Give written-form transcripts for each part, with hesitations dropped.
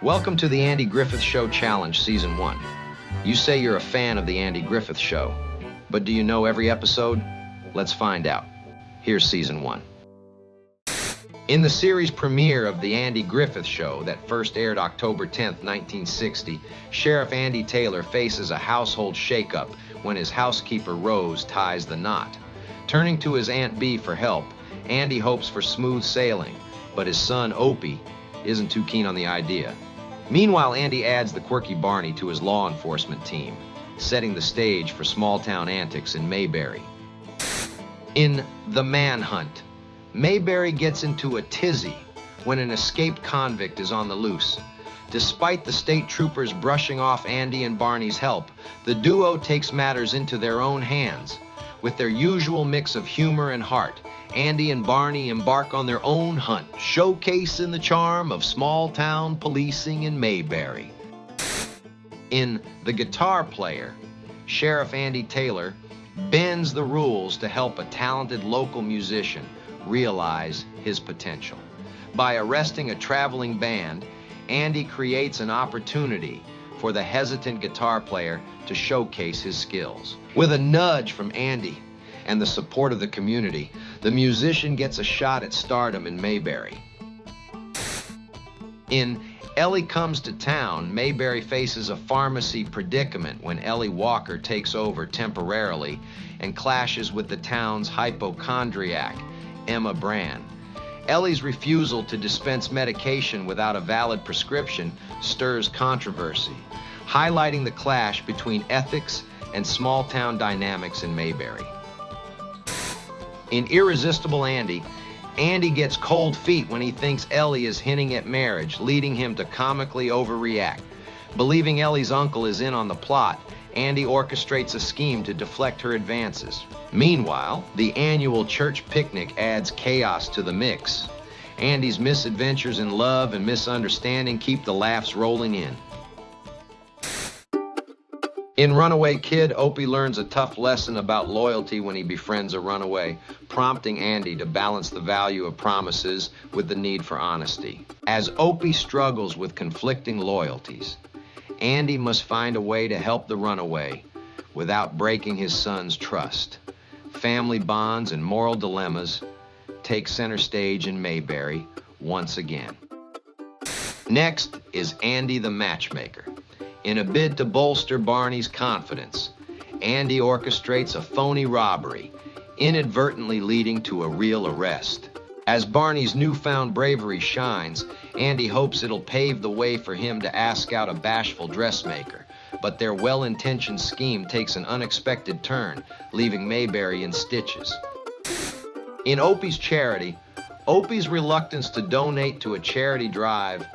Welcome to the Andy Griffith Show Challenge Season 1. You say you're a fan of the Andy Griffith Show, but do you know every episode? Let's find out. Here's Season 1. In the series premiere of the Andy Griffith Show that first aired October 10th, 1960, Sheriff Andy Taylor faces a household shakeup when his housekeeper Rose ties the knot. Turning to his Aunt Bee for help, Andy hopes for smooth sailing, but his son Opie isn't too keen on the idea. Meanwhile, Andy adds the quirky Barney to his law enforcement team, setting the stage for small-town antics in Mayberry. In The Manhunt, Mayberry gets into a tizzy when an escaped convict is on the loose. Despite the state troopers brushing off Andy and Barney's help, the duo takes matters into their own hands. With their usual mix of humor and heart, Andy and Barney embark on their own hunt, showcasing the charm of small-town policing in Mayberry. In The Guitar Player, Sheriff Andy Taylor bends the rules to help a talented local musician realize his potential. By arresting a traveling band, Andy creates an opportunity for the hesitant guitar player to showcase his skills. With a nudge from Andy and the support of the community, the musician gets a shot at stardom in Mayberry. In Ellie Comes to Town, Mayberry faces a pharmacy predicament when Ellie Walker takes over temporarily and clashes with the town's hypochondriac, Emma Brand. Ellie's refusal to dispense medication without a valid prescription stirs controversy, highlighting the clash between ethics and small-town dynamics in Mayberry. In Irresistible Andy, Andy gets cold feet when he thinks Ellie is hinting at marriage, leading him to comically overreact. Believing Ellie's uncle is in on the plot, Andy orchestrates a scheme to deflect her advances. Meanwhile, the annual church picnic adds chaos to the mix. Andy's misadventures in love and misunderstanding keep the laughs rolling in. In Runaway Kid, Opie learns a tough lesson about loyalty when he befriends a runaway, prompting Andy to balance the value of promises with the need for honesty. As Opie struggles with conflicting loyalties, Andy must find a way to help the runaway without breaking his son's trust. Family bonds and moral dilemmas take center stage in Mayberry once again. Next is Andy the Matchmaker. In a bid to bolster Barney's confidence, Andy orchestrates a phony robbery, inadvertently leading to a real arrest. As Barney's newfound bravery shines, Andy hopes it'll pave the way for him to ask out a bashful dressmaker, but their well-intentioned scheme takes an unexpected turn, leaving Mayberry in stitches. In Opie's Charity, Opie's reluctance to donate to a charity drive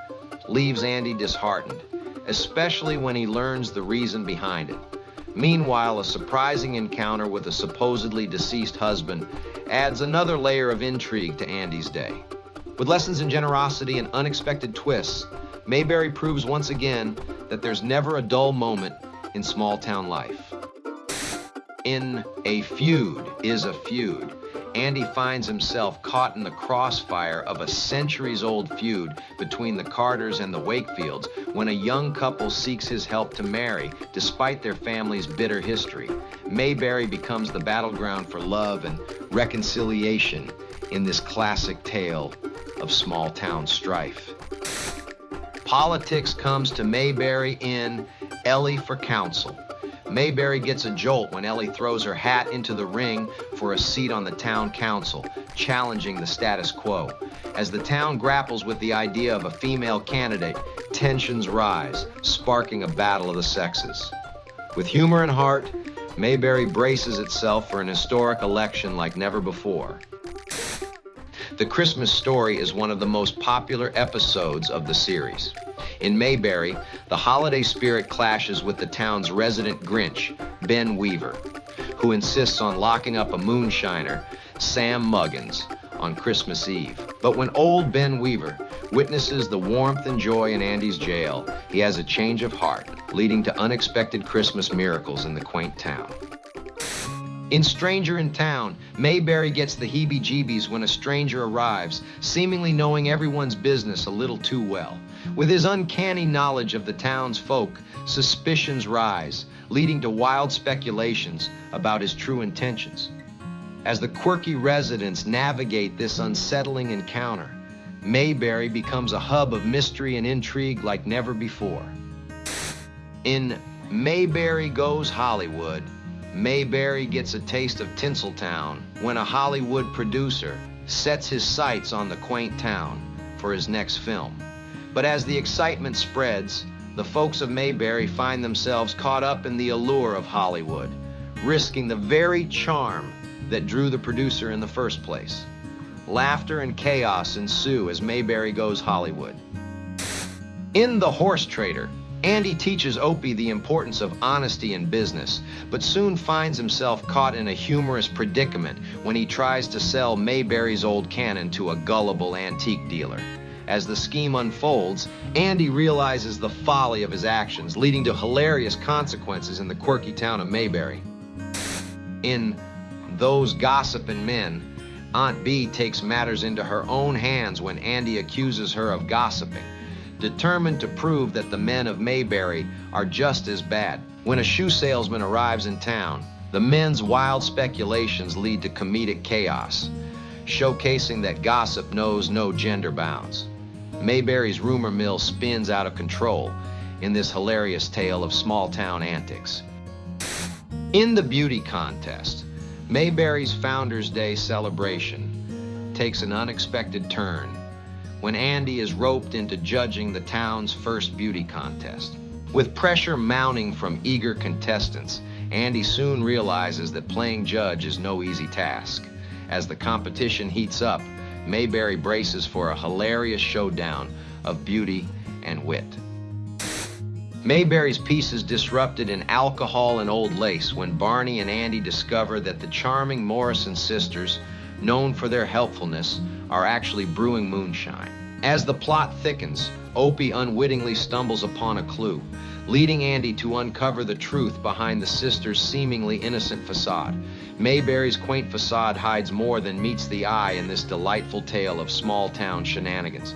leaves Andy disheartened, especially when he learns the reason behind it. Meanwhile, a surprising encounter with a supposedly deceased husband adds another layer of intrigue to Andy's day. With lessons in generosity and unexpected twists, Mayberry proves once again that there's never a dull moment in small-town life. In A Feud Is a Feud, Andy finds himself caught in the crossfire of a centuries-old feud between the Carters and the Wakefields when a young couple seeks his help to marry, despite their family's bitter history. Mayberry becomes the battleground for love and reconciliation in this classic tale of small-town strife. Politics comes to Mayberry in Ellie for Council. Mayberry gets a jolt when Ellie throws her hat into the ring for a seat on the town council, challenging the status quo. As the town grapples with the idea of a female candidate, tensions rise, sparking a battle of the sexes. With humor and heart, Mayberry braces itself for an historic election like never before. The Christmas Story is one of the most popular episodes of the series. In Mayberry, the holiday spirit clashes with the town's resident Grinch, Ben Weaver, who insists on locking up a moonshiner, Sam Muggins, on Christmas Eve. But when old Ben Weaver witnesses the warmth and joy in Andy's jail, he has a change of heart, leading to unexpected Christmas miracles in the quaint town. In Stranger in Town, Mayberry gets the heebie-jeebies when a stranger arrives, seemingly knowing everyone's business a little too well. With his uncanny knowledge of the town's folk, suspicions rise, leading to wild speculations about his true intentions. As the quirky residents navigate this unsettling encounter, Mayberry becomes a hub of mystery and intrigue like never before. In Mayberry Goes Hollywood, Mayberry gets a taste of Tinseltown when a Hollywood producer sets his sights on the quaint town for his next film. But as the excitement spreads, the folks of Mayberry find themselves caught up in the allure of Hollywood, risking the very charm that drew the producer in the first place. Laughter and chaos ensue as Mayberry Goes Hollywood. In The Horse Trader, Andy teaches Opie the importance of honesty in business, but soon finds himself caught in a humorous predicament when he tries to sell Mayberry's old cannon to a gullible antique dealer. As the scheme unfolds, Andy realizes the folly of his actions, leading to hilarious consequences in the quirky town of Mayberry. In Those Gossipin Men, Aunt Bee takes matters into her own hands when Andy accuses her of gossiping, determined to prove that the men of Mayberry are just as bad. When a shoe salesman arrives in town, the men's wild speculations lead to comedic chaos, showcasing that gossip knows no gender bounds. Mayberry's rumor mill spins out of control in this hilarious tale of small-town antics. In the beauty contest, Mayberry's Founders Day celebration takes an unexpected turn when Andy is roped into judging the town's first beauty contest. With pressure mounting from eager contestants, Andy soon realizes that playing judge is no easy task. As the competition heats up, Mayberry braces for a hilarious showdown of beauty and wit. Mayberry's peace is disrupted in alcohol and old lace when Barney and Andy discover that the charming Morrison sisters, known for their helpfulness, are actually brewing moonshine. As the plot thickens, Opie unwittingly stumbles upon a clue, leading Andy to uncover the truth behind the sisters' seemingly innocent facade. Mayberry's quaint facade hides more than meets the eye in this delightful tale of small-town shenanigans.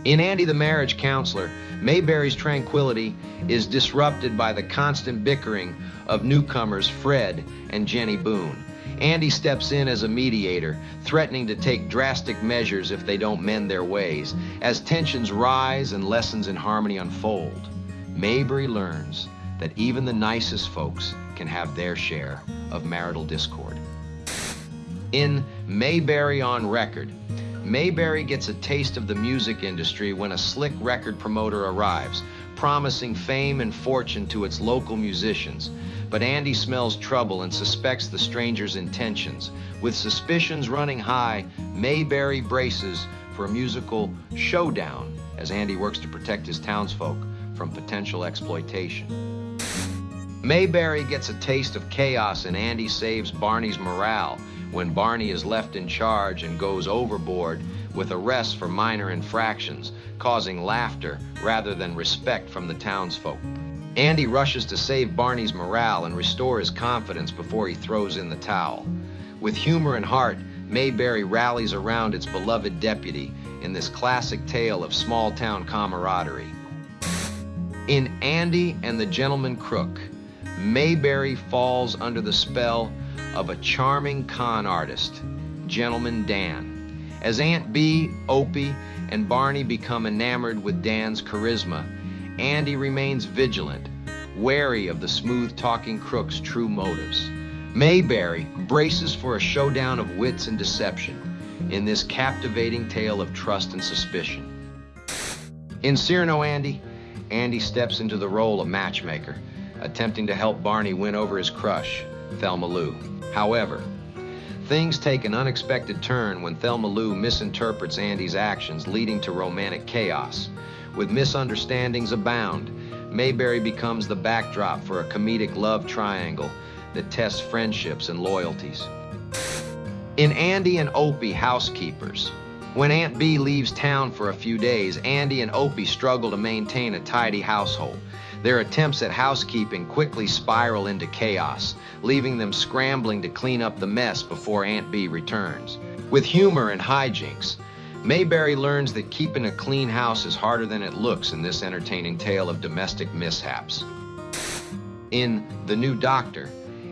In Andy the Marriage Counselor, Mayberry's tranquility is disrupted by the constant bickering of newcomers Fred and Jenny Boone. Andy steps in as a mediator, threatening to take drastic measures if they don't mend their ways. As tensions rise and lessons in harmony unfold, Mayberry learns that even the nicest folks can have their share of marital discord. In Mayberry on Record, Mayberry gets a taste of the music industry when a slick record promoter arrives, promising fame and fortune to its local musicians. But Andy smells trouble and suspects the stranger's intentions. With suspicions running high, Mayberry braces for a musical showdown as Andy works to protect his townsfolk from potential exploitation. Mayberry gets a taste of chaos and Andy saves Barney's morale when Barney is left in charge and goes overboard with arrests for minor infractions, causing laughter rather than respect from the townsfolk. Andy rushes to save Barney's morale and restore his confidence before he throws in the towel. With humor and heart, Mayberry rallies around its beloved deputy in this classic tale of small-town camaraderie. In Andy and the Gentleman Crook, Mayberry falls under the spell of a charming con artist, Gentleman Dan. As Aunt Bee, Opie, and Barney become enamored with Dan's charisma, Andy remains vigilant, wary of the smooth-talking crook's true motives. Mayberry braces for a showdown of wits and deception in this captivating tale of trust and suspicion. In Cyrano Andy, Andy steps into the role of matchmaker, attempting to help Barney win over his crush, Thelma Lou. However, things take an unexpected turn when Thelma Lou misinterprets Andy's actions, leading to romantic chaos. With misunderstandings abound, Mayberry becomes the backdrop for a comedic love triangle that tests friendships and loyalties. In Andy and Opie Housekeepers, when Aunt Bee leaves town for a few days, Andy and Opie struggle to maintain a tidy household. Their attempts at housekeeping quickly spiral into chaos, leaving them scrambling to clean up the mess before Aunt Bee returns. With humor and hijinks, Mayberry learns that keeping a clean house is harder than it looks in this entertaining tale of domestic mishaps. In The New Doctor,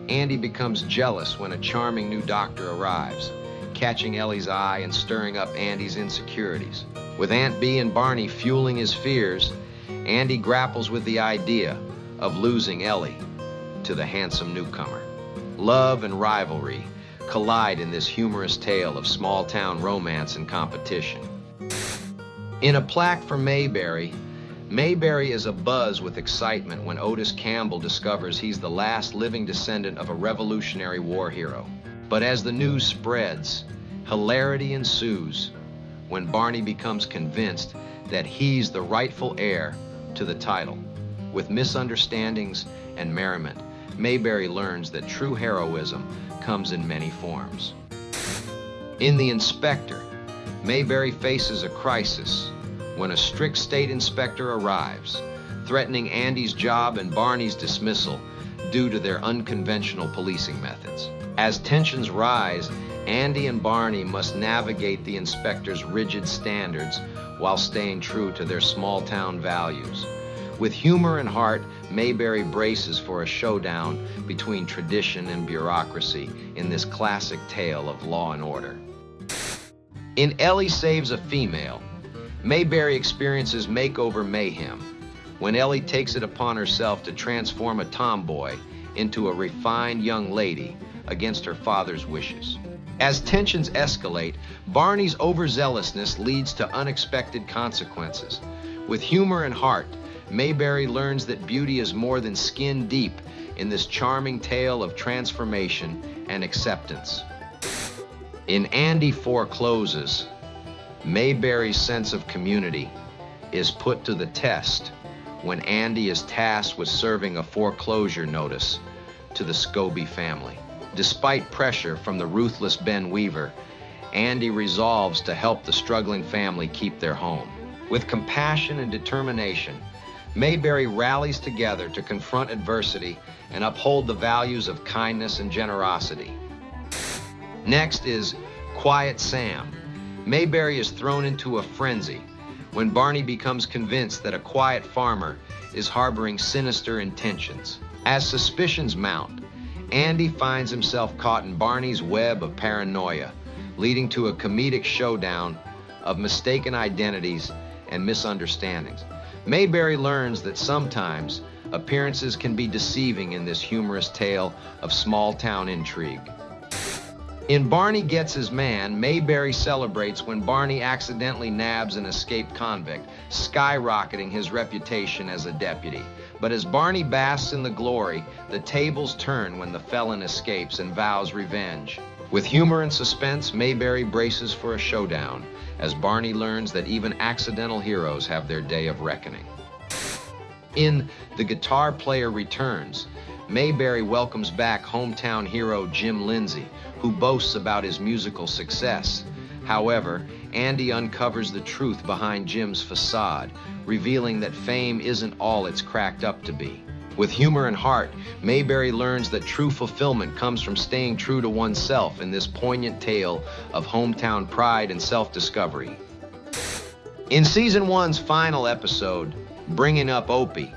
Andy becomes jealous when a charming new doctor arrives, catching Ellie's eye and stirring up Andy's insecurities. With Aunt Bee and Barney fueling his fears, Andy grapples with the idea of losing Ellie to the handsome newcomer. Love and rivalry collide in this humorous tale of small-town romance and competition. In A Plaque for Mayberry, Mayberry is abuzz with excitement when Otis Campbell discovers he's the last living descendant of a Revolutionary War hero. But as the news spreads, hilarity ensues when Barney becomes convinced that he's the rightful heir to the title. With misunderstandings and merriment, Mayberry learns that true heroism comes in many forms. In The Inspector, Mayberry faces a crisis when a strict state inspector arrives, threatening Andy's job and Barney's dismissal due to their unconventional policing methods. As tensions rise, Andy and Barney must navigate the inspector's rigid standards while staying true to their small-town values. With humor and heart, Mayberry braces for a showdown between tradition and bureaucracy in this classic tale of law and order. In Ellie Saves a Female, Mayberry experiences makeover mayhem when Ellie takes it upon herself to transform a tomboy into a refined young lady against her father's wishes. As tensions escalate, Barney's overzealousness leads to unexpected consequences. With humor and heart, Mayberry learns that beauty is more than skin deep in this charming tale of transformation and acceptance. In Andy Forecloses, Mayberry's sense of community is put to the test when Andy is tasked with serving a foreclosure notice to the Scobie family. Despite pressure from the ruthless Ben Weaver, Andy resolves to help the struggling family keep their home. With compassion and determination, Mayberry rallies together to confront adversity and uphold the values of kindness and generosity. Next is Quiet Sam. Mayberry is thrown into a frenzy when Barney becomes convinced that a quiet farmer is harboring sinister intentions. As suspicions mount, Andy finds himself caught in Barney's web of paranoia, leading to a comedic showdown of mistaken identities and misunderstandings. Mayberry learns that sometimes appearances can be deceiving in this humorous tale of small-town intrigue. In Barney Gets His Man, Mayberry celebrates when Barney accidentally nabs an escaped convict, skyrocketing his reputation as a deputy. But as Barney basks in the glory, the tables turn when the felon escapes and vows revenge. With humor and suspense, Mayberry braces for a showdown as Barney learns that even accidental heroes have their day of reckoning. In The Guitar Player Returns, Mayberry welcomes back hometown hero Jim Lindsay, who boasts about his musical success. However, Andy uncovers the truth behind Jim's facade, revealing that fame isn't all it's cracked up to be. With humor and heart, Mayberry learns that true fulfillment comes from staying true to oneself in this poignant tale of hometown pride and self-discovery. In Season 1's final episode, Bringing Up Opie,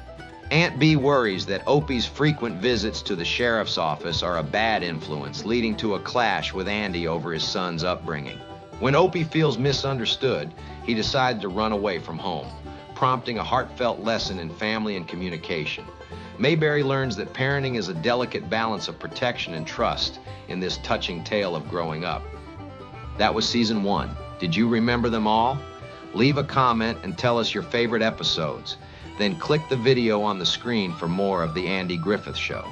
Aunt Bee worries that Opie's frequent visits to the sheriff's office are a bad influence, leading to a clash with Andy over his son's upbringing. When Opie feels misunderstood, he decides to run away from home, prompting a heartfelt lesson in family and communication. Mayberry learns that parenting is a delicate balance of protection and trust in this touching tale of growing up. That was Season 1. Did you remember them all? Leave a comment and tell us your favorite episodes. Then click the video on the screen for more of The Andy Griffith Show.